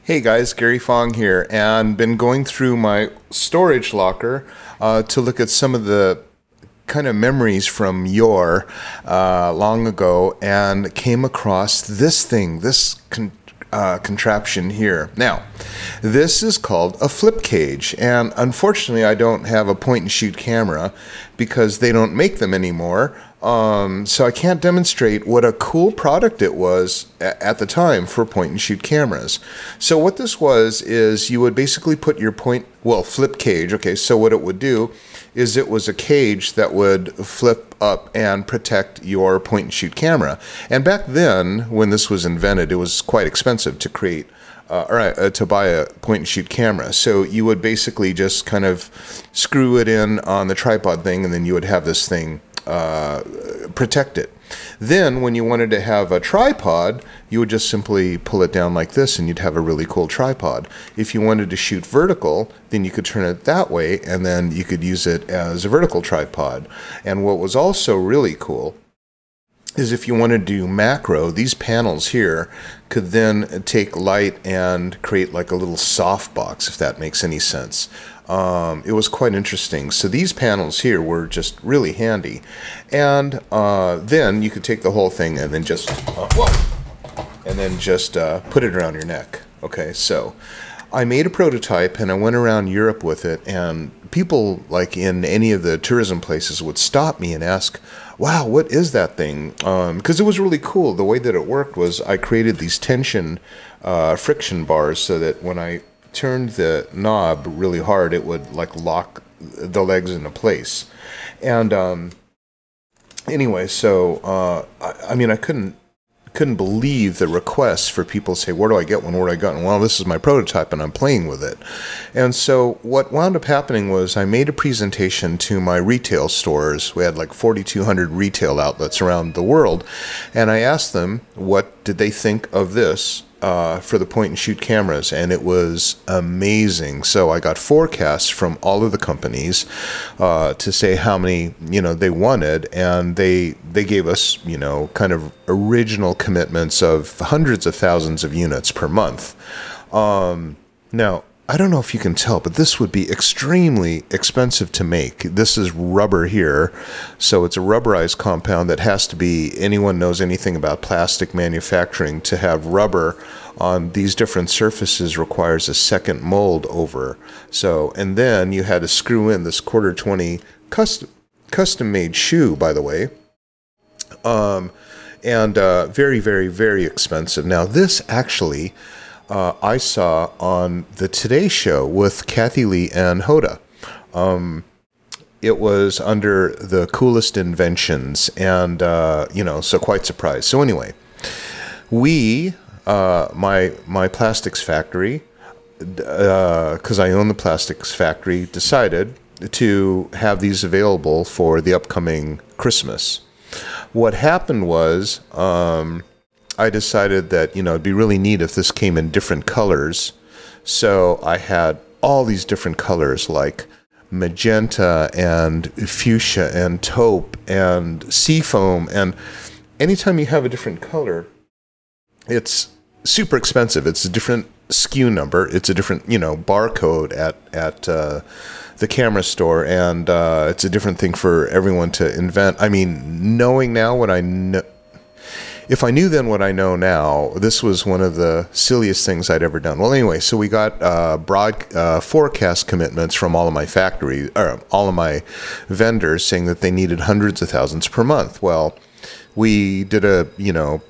Hey guys, Gary Fong here, and been going through my storage locker to look at some of the kind of memories from yore long ago, and came across this thing, this contraption here. Now, this is called a flip cage, and unfortunately I don't have a point and shoot camera because they don't make them anymore. So I can't demonstrate what a cool product it was at the time for point and shoot cameras. So what this was is you would basically put your flip cage. Okay, so what it would do is it was a cage that would flip up and protect your point and shoot camera. And back then, when this was invented, it was quite expensive to create to buy a point and shoot camera. So you would basically just kind of screw it in on the tripod thing, and then you would have this thing protect it. Then when you wanted to have a tripod, you would just simply pull it down like this and you'd have a really cool tripod. If you wanted to shoot vertical, then you could turn it that way and then you could use it as a vertical tripod. And what was also really cool is if you wanted to do macro, these panels here could then take light and create like a little softbox, if that makes any sense. It was quite interesting. So these panels here were just really handy. And then you could take the whole thing and then just, put it around your neck. Okay, so I made a prototype and I went around Europe with it, and people like in any of the tourism places would stop me and ask, wow, what is that thing? Because it was really cool. The way that it worked was I created these tension friction bars so that when I turned the knob really hard, it would like lock the legs into place. And anyway, so I mean, I couldn't believe the requests for people to say, where do I get one, where do I get one? Well, this is my prototype and I'm playing with it. And so what wound up happening was I made a presentation to my retail stores. We had like 4,200 retail outlets around the world, and I asked them what did they think of this for the point and shoot cameras, and it was amazing. So I got forecasts from all of the companies to say how many they wanted, and they gave us kind of original commitments of hundreds of thousands of units per month. Now I don't know if you can tell, but this would be extremely expensive to make. This is rubber here, so it's a rubberized compound that has to be, anyone knows anything about plastic manufacturing, to have rubber on these different surfaces requires a second mold over. So, and then you had to screw in this 1/4-20 custom made shoe, by the way. Very, very, very expensive. Now this actually I saw on the Today Show with Kathy Lee and Hoda. It was under the coolest inventions, and so quite surprised. So anyway, we, my plastics factory, because I own the plastics factory, decided to have these available for the upcoming Christmas. What happened was, I decided that, it'd be really neat if this came in different colors. So I had all these different colors like magenta and fuchsia and taupe and seafoam. And anytime you have a different color, it's super expensive. It's a different SKU number. It's a different, barcode at the camera store. And it's a different thing for everyone to invent. I mean, knowing now what I know, if I knew then what I know now, this was one of the silliest things I'd ever done. Well, anyway, so we got broad forecast commitments from all of my factories, or all of my vendors, saying that they needed hundreds of thousands per month. Well, we did a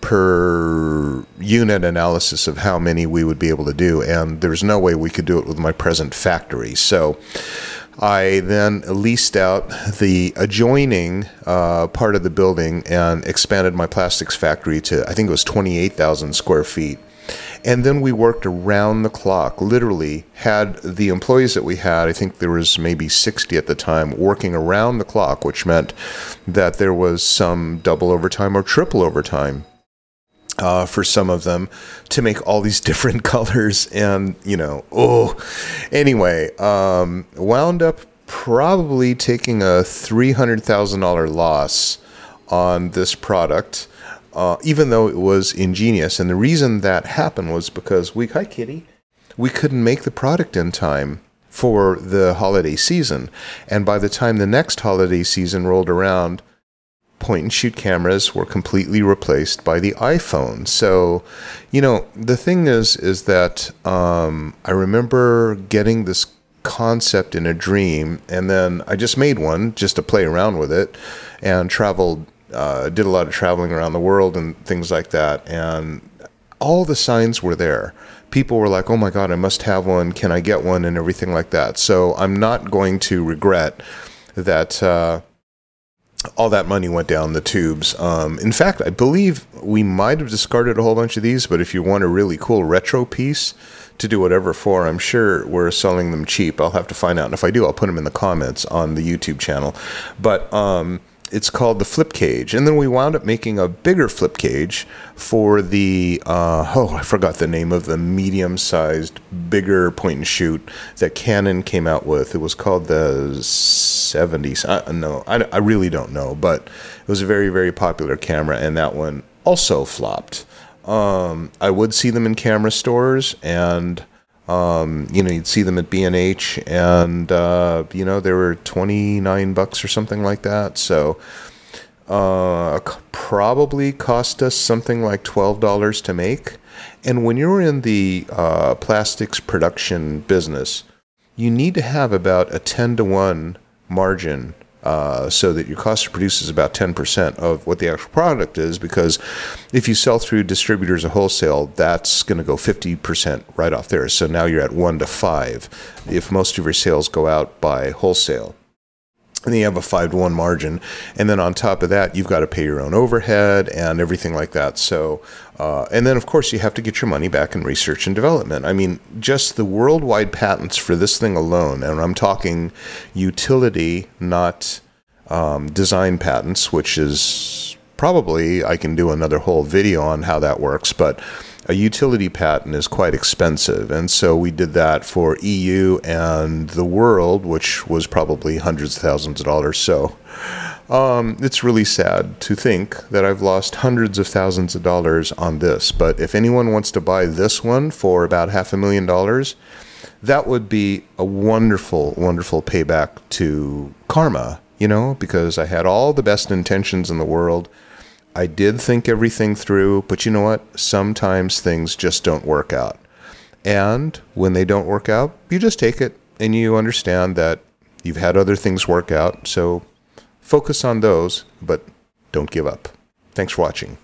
per unit analysis of how many we would be able to do, and there's no way we could do it with my present factory. So I then leased out the adjoining part of the building and expanded my plastics factory to, I think it was 28,000 square feet. And then we worked around the clock, literally had the employees that we had, I think there was maybe 60 at the time, working around the clock, which meant that there was some double overtime or triple overtime for some of them to make all these different colors. And anyway, wound up probably taking a $300,000 loss on this product, even though it was ingenious. And the reason that happened was because hi kitty, we couldn't make the product in time for the holiday season. And by the time the next holiday season rolled around, point and shoot cameras were completely replaced by the iPhone. So, you know, the thing is that I remember getting this concept in a dream, and then I just made one just to play around with it, and traveled, did a lot of traveling around the world and things like that. And all the signs were there. People were like, oh my God, I must have one. Can I get one? And everything like that. So I'm not going to regret that all that money went down the tubes. In fact, I believe we might have discarded a whole bunch of these, but if you want a really cool retro piece to do whatever for, I'm sure we're selling them cheap. I'll have to find out. And if I do, I'll put them in the comments on the YouTube channel. But it's called the flip cage. And then we wound up making a bigger flip cage for the, I forgot the name of the medium-sized, bigger point and shoot that Canon came out with. It was called the 70s. I really don't know, but it was a very, very popular camera, and that one also flopped. I would see them in camera stores, and you know, you'd see them at B&H, and you know, they were $29 or something like that. So probably cost us something like $12 to make. And when you're in the plastics production business, you need to have about a 10-to-1 margin, so that your cost to produce is about 10% of what the actual product is, because if you sell through distributors or wholesale, that's going to go 50% right off there. So now you're at 1 to 5 if most of your sales go out by wholesale. And then you have a 5-to-1 margin. And then on top of that, you've got to pay your own overhead and everything like that. So, and then of course you have to get your money back in research and development. I mean, just the worldwide patents for this thing alone, and I'm talking utility, not design patents, which is probably, I can do another whole video on how that works, but a utility patent is quite expensive. And so we did that for EU and the world, which was probably hundreds of thousands of dollars. So it's really sad to think that I've lost hundreds of thousands of dollars on this. But if anyone wants to buy this one for about $500,000, that would be a wonderful, wonderful payback to karma, you know, because I had all the best intentions in the world. I did think everything through, but you know what? Sometimes things just don't work out. And when they don't work out, you just take it and you understand that you've had other things work out. So focus on those, but don't give up. Thanks for watching.